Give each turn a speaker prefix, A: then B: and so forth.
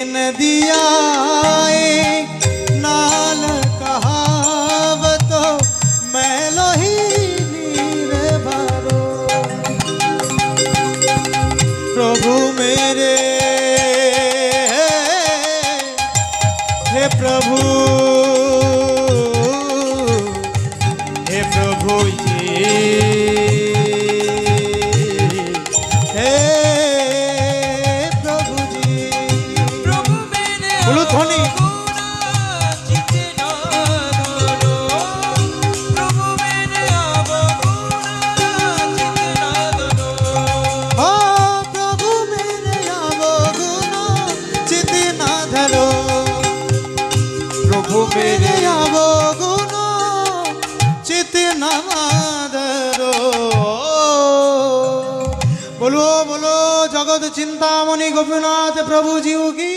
A: नदिया एक नाल कहावतो मैलो ही नीर भरो। प्रभु मेरे हे प्रभु मेरे अवगुण चित न धरो। बोलो बोलो जगत चिंतामणि गोपीनाथ प्रभु जी की।